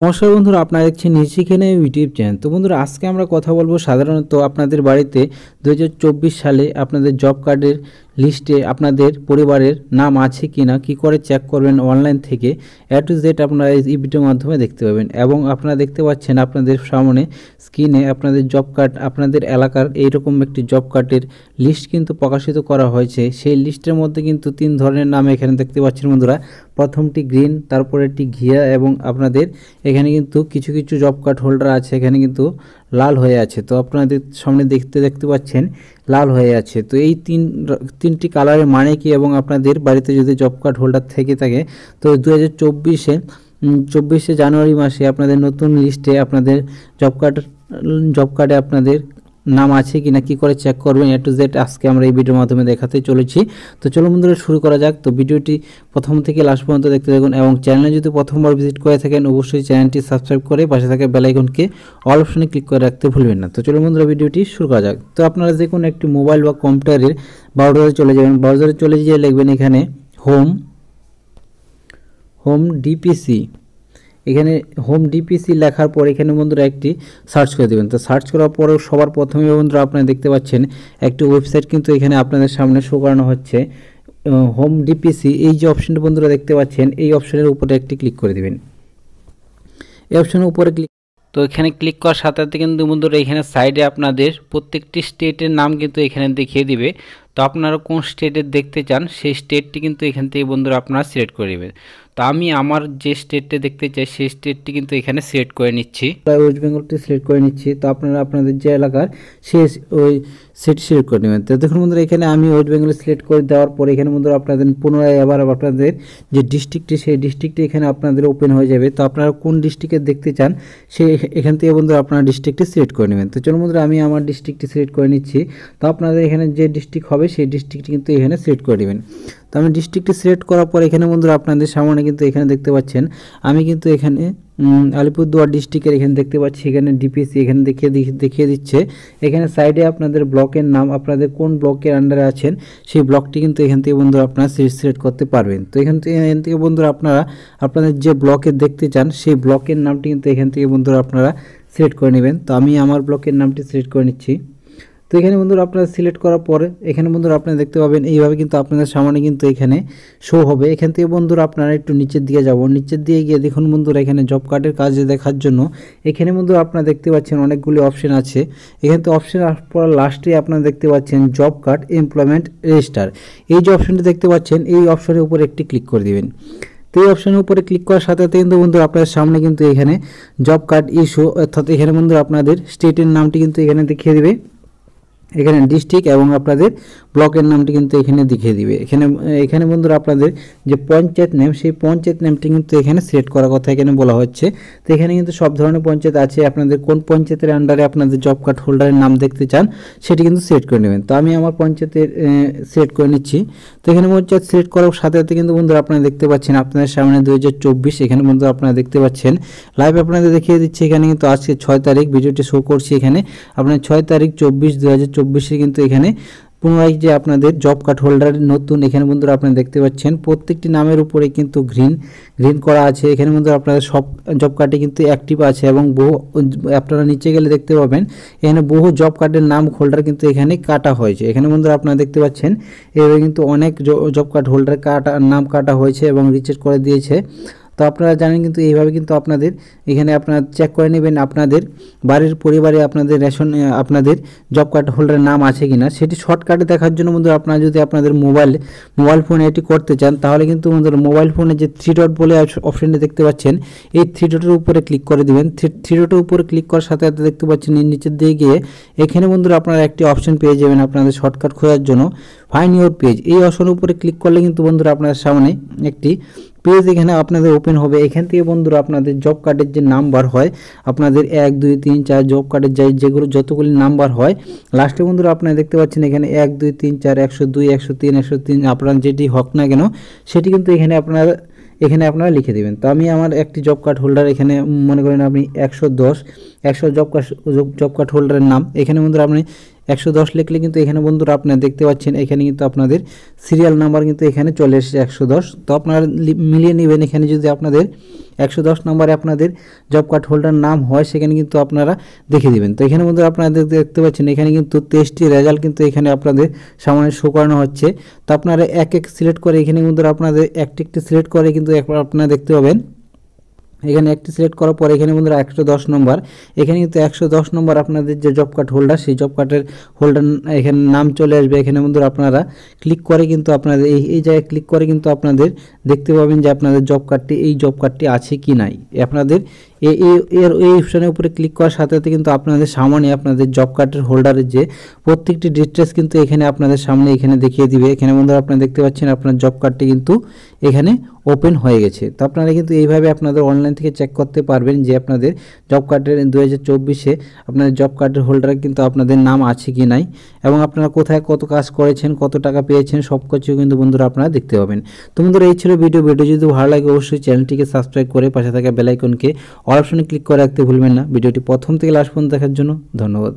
নমস্কার বন্ধুরা, আপনারা দেখছেন নিশিখানে ইউটিউব চ্যানেল। তো বন্ধুরা, আজকে আমরা কথা বলবো সাধারণত আপনাদের বাড়িতে 2024 সালে আপনাদের জব কার্ডের লিস্টে আপনাদের পরিবারের নাম আছে কিনা কি করে চেক করবেন অনলাইন থেকে টু জেড আপনারা এই ভিডিওর মাধ্যমে দেখতে পাবেন। এবং আপনারা দেখতে পাচ্ছেন আপনাদের সামনে স্ক্রিনে আপনাদের জব কার্ড, আপনাদের এলাকার এইরকম একটি জব কার্ডের লিস্ট কিন্তু প্রকাশিত করা হয়েছে। সেই লিস্টের মধ্যে কিন্তু 3 ধরনের নাম এখানে দেখতে পাচ্ছেন বন্ধুরা। প্রথমটি গ্রিন, তারপরেরটি ঘিয়া এবং আপনাদের এখানে কিন্তু কিছু কিছু জব কার্ড হোল্ডার আছে এখানে কিন্তু লাল হয়ে আছে। তো আপনাদের সামনে দেখতে পাচ্ছেন লাল হয়ে আছে। তো এই তিনটি কালারের মানে কি এবং আপনাদের বাড়িতে যদি জব কার্ড হোল্ডার থেকে থাকে তো 2024 জানুয়ারি মাসে আপনাদের নতুন লিস্টে আপনাদের জব কার্ডে আপনাদের নাম আছে কিনা কি করে চেক করবেন টু জেড আজকে আমরা এই ভিডিওর মাধ্যমে দেখাতে চলেছি। তো চলো বন্ধুরা শুরু করা যাক। তো ভিডিওটি প্রথম থেকে লাস্ট পর্যন্ত দেখতে থাকুন এবং চ্যানেলে যদি প্রথমবার ভিজিট করে থাকেন অবশ্যই চ্যানেলটি সাবস্ক্রাইব করে পাশে থাকা বেল আইকনকে অল অপশনে ক্লিক করে রাখতে ভুলবেন না। তো চলো বন্ধুরা ভিডিওটি শুরু করা যাক। তো আপনারা যে কোনো একটি মোবাইল বা কম্পিউটারের ব্রাউজারে চলে যাবেন। ব্রাউজারে চলে গিয়ে লিখবেন এখানে হোম ডিপিসি। এখানে হোম ডিপিসি লেখার পর এখানে বন্ধুরা একটি সার্চ করে দেবেন। তো সার্চ করার পরে সবার প্রথমে বন্ধুরা আপনারা দেখতে পাচ্ছেন একটি ওয়েবসাইট কিন্তু এখানে আপনাদের সামনে শো করানো হচ্ছে। হোম ডিপিসি এই যে অপশনটা বন্ধুরা দেখতে পাচ্ছেন এই অপশনের উপরে একটি ক্লিক করে দেবেন। এই অপশনের উপরে তো এখানে ক্লিক করার সাথে সাথে কিন্তু বন্ধুরা এখানে সাইডে আপনাদের প্রত্যেকটি স্টেটের নাম কিন্তু এখানে দেখিয়ে দিবে। তো আপনারা কোন স্টেটের দেখতে চান সেই স্টেটটি কিন্তু এখান থেকে বন্ধুরা আপনারা সিলেক্ট করে নেবেন। তো আমি আমার যে স্টেটটা দেখতে চাই সেই স্টেটটি কিন্তু এখানে সিলেক্ট করে নিচ্ছি। ওয়েস্ট বেঙ্গলটি সিলেক্ট করে নিচ্ছি। তো আপনারা আপনাদের যে এলাকার সেই ওই সেটি সিলেক্ট করে নেবেন। তো দেখুন বন্ধুরা এখানে আমি ওয়েস্ট বেঙ্গল সিলেক্ট করে দেওয়ার পর এখানে বন্ধুরা আপনাদের পুনরায় আবার আপনাদের যে ডিস্ট্রিক্টটি সেই ডিস্ট্রিক্টটি এখানে আপনাদের ওপেন হয়ে যাবে। তো আপনারা কোন ডিস্ট্রিক্টে দেখতে চান সেই এখান থেকে বন্ধুরা আপনারা ডিস্ট্রিক্টটি সিলেক্ট করে নেবেন। তো চলুন বন্ধুরা আমি আমার ডিস্ট্রিক্টটি সিলেক্ট করে নিচ্ছি। তো আপনাদের এখানে যে ডিস্ট্রিক্ট হবে সেই ডিস্ট্রিক্টটি কিন্তু এখানে সিলেক্ট করে নেবেন। তো আমি ডিস্ট্রিক্টটি সিলেক্ট করার পর এখানে বন্ধুরা আপনাদের সামনে কিন্তু এখানে দেখতে পাচ্ছেন আমি কিন্তু এখানে আলিপুরদুয়ার ডিস্ট্রিক্টের এখানে দেখতে পাচ্ছি এখানে ডিপিসি এখানে দেখিয়ে দিচ্ছে। এখানে সাইডে আপনাদের ব্লকের নাম, আপনাদের কোন ব্লকের আন্ডারে আছেন সেই ব্লকটি কিন্তু এখান থেকে বন্ধুরা আপনারা সিলেক্ট করতে পারবেন। তো এখান থেকে বন্ধুরা আপনারা আপনাদের যে ব্লকে দেখতে চান সেই ব্লকের নামটি কিন্তু এখান থেকে বন্ধুরা আপনারা সিলেক্ট করে নেবেন। তো আমি আমার ব্লকের নামটি সিলেক্ট করে নিচ্ছি। তো এখানে বন্ধুরা আপনারা সিলেক্ট করার পরে এখানে বন্ধুরা আপনারা দেখতে পাবেন এইভাবে কিন্তু আপনাদের সামনে কিন্তু এখানে শো হবে। এখান থেকে বন্ধুরা আপনারা একটু নিচের দিকে যাব, নিচের দিকে গিয়ে দেখুন বন্ধুরা এখানে জব কার্ডের কাজ দেখার জন্য এখানে বন্ধুরা আপনারা দেখতে পাচ্ছেন অনেকগুলি অপশন আছে। এখানে তো অপশন পর লাস্টে আপনারা দেখতে পাচ্ছেন জব কার্ড এমপ্লয়মেন্ট রেজিস্টার। এই যে অপশনটি দেখতে পাচ্ছেন এই অপশনের উপর একটি ক্লিক করে দিবেন। তো এই অপশনের উপরে ক্লিক করার সাথে সাথে কিন্তু বন্ধুরা আপনাদের সামনে কিন্তু এখানে জব কার্ড ইস্যু অর্থাৎ এখানে বন্ধুরা আপনাদের স্টেটের নামটি কিন্তু এখানে দেখিয়ে দেবে, এখানে ডিস্ট্রিক্ট এবং আপনাদের ব্লকের নামটি কিন্তু এখানে দেখিয়ে দিবে। এখানে বন্ধুরা আপনাদের যে পঞ্চায়েত নেম সেই পঞ্চায়েত নেমটি কিন্তু এখানে সিলেক্ট করার কথা এখানে বলা হচ্ছে। তো এখানে কিন্তু সব ধরনের পঞ্চায়েত আছে, আপনাদের কোন পঞ্চায়েতের আন্ডারে আপনাদের জব কার্ড হোল্ডারের নাম দেখতে চান সেটি কিন্তু সিলেক্ট করে নেবেন। তো আমি আমার পঞ্চায়েতের সিলেক্ট করে নিচ্ছি। তো এখানে পঞ্চায়েত সিলেক্ট করার সাথে সাথে কিন্তু বন্ধুরা আপনারা দেখতে পাচ্ছেন আপনাদের সামনে 2024 এখানে বন্ধুরা আপনারা দেখতে পাচ্ছেন লাইভ আপনাদের দেখিয়ে দিচ্ছে। এখানে কিন্তু আজকে 6 তারিখ ভিডিওটি শো করছি। এখানে আপনার 6 তারিখ 2024 কিন্তু এখানে পুনরায় যে আপনাদের জব কার্ড হোল্ডার নতুন এখানে বন্ধুরা আপনারা দেখতে পাচ্ছেন প্রত্যেকটি নামের উপরে কিন্তু গ্রিন করা আছে। এখানে বন্ধুরা আপনাদের সব জব কার্ডে কিন্তু অ্যাক্টিভ আছে এবং বহু আপনারা নিচে গেলে দেখতে পাবেন এখানে বহু জব কার্ডের নাম হোল্ডার কিন্তু এখানে কাটা হয়েছে। এখানে বন্ধুরা আপনারা দেখতে পাচ্ছেন এভাবে কিন্তু অনেক জব কার্ড হোল্ডার নাম কাটা হয়েছে এবং রিচেক করে দিয়েছে। তো আপনারা জানেন কিন্তু এইভাবে কিন্তু আপনাদের এখানে আপনারা চেক করে নেবেন আপনাদের বাড়ির পরিবারে আপনাদের রেশন আপনাদের জব কার্ড হোল্ডারের নাম আছে কিনা সেটি শর্টকাটে দেখার জন্য বন্ধুরা আপনারা যদি আপনাদের মোবাইল ফোনে এটি করতে চান তাহলে কিন্তু বন্ধুরা মোবাইল ফোনে যে 3 ডট বলে অপশনটি দেখতে পাচ্ছেন এই 3 ডটের উপরে ক্লিক করে দিবেন। 3 ডটের উপরে ক্লিক করার সাথে সাথে দেখতে পাচ্ছেন নিচের দিকে গিয়ে এখানে বন্ধুরা আপনারা একটি অপশন পেয়ে যাবেন আপনাদের শর্টকাট খোঁজার জন্য ফাইন্ড ইউর পেজ। এই অপশনের উপরে ক্লিক করলে কিন্তু বন্ধুরা আপনাদের সামনে একটি পেজ এখানে আপনাদের ওপেন হবে। এখান থেকে বন্ধুরা আপনাদের জব কার্ডের যে নাম্বার হয় আপনাদের 1 2 3 4 জব কার্ডের যেগুলো যতগুলি নাম্বার হয় লাস্টে বন্ধুরা আপনারা দেখতে পাচ্ছেন এখানে 1 2 3 4 102 103 103 আপনার যেটি হোক না কেন সেটি কিন্তু এখানে আপনারা লিখে দেবেন। তো আমি আমার একটি জব কার্ড হোল্ডার এখানে মনে করেন আপনি 110 জব কার্ড হোল্ডারের নাম এখানে বন্ধুরা আপনি 110 লিখলে কিন্তু এখানে বন্ধুরা আপনারা দেখতে পাচ্ছেন এখানে কিন্তু আপনাদের সিরিয়াল নাম্বার কিন্তু এখানে চলে এসেছে 110। তো আপনারা মিলিয়ে নেবেন, এখানে যদি আপনাদের 110 নম্বরে আপনাদের জব কার্ড হোল্ডার নাম হয় সেখানে কিন্তু আপনারা দেখে দিবেন। তো এখানে বন্ধুরা আপনারা দেখতে পাচ্ছেন এখানে কিন্তু 23টি রেজাল্ট কিন্তু এখানে আপনাদের সামনে শো করানো হচ্ছে। তো আপনারা এক এক সিলেক্ট করে এখানে বন্ধুরা আপনাদের একটি সিলেক্ট করে কিন্তু একবার আপনারা দেখতে পাবেন এখানে একটি সিলেক্ট করার পর এখানে বন্ধুরা 110 নম্বর, এখানে কিন্তু 110 নম্বর আপনাদের যে জব কার্ড হোল্ডার সেই জব কার্ডের হোল্ডার এখানে নাম চলে আসবে। এখানে বন্ধুরা আপনারা ক্লিক করে কিন্তু আপনাদের এই জায়গায় ক্লিক করে কিন্তু আপনাদের দেখতে পাবেন যে আপনাদের জব কার্ডটি আছে কি নাই। আপনাদের এই অপশনের উপরে ক্লিক করার সাথে সাথে কিন্তু আপনাদের সামনে আপনাদের জব কার্ডের হোল্ডারের যে প্রত্যেকটি ডিটেলস কিন্তু এখানে আপনাদের সামনে এখানে দেখিয়ে দিবে। এখানে বন্ধুরা আপনারা দেখতে পাচ্ছেন আপনার জব কার্ডটি কিন্তু এখানে ওপেন হয়ে গেছে। তো আপনারা কিন্তু এইভাবে আপনাদের অনলাইন থেকে চেক করতে পারবেন যে আপনাদের জব কার্ডের 2024-এ আপনাদের জব কার্ডের হোল্ডারে কিন্তু আপনাদের নাম আছে কি নাই এবং আপনারা কোথায় কত কাজ করেছেন, কত টাকা পেয়েছেন সব কিছু কিন্তু বন্ধুরা আপনারা দেখতে পাবেন। তো বন্ধুরা এই ছিল ভিডিও যদি ভালো লাগে অবশ্যই চ্যানেলটিকে সাবস্ক্রাইব করে পাশে থাকা বেল আইকনকে অল অপশনে ক্লিক করে রাখতে ভুলবেন না। ভিডিওটি প্রথম থেকে লাস্ট পর্যন্ত দেখার জন্য ধন্যবাদ।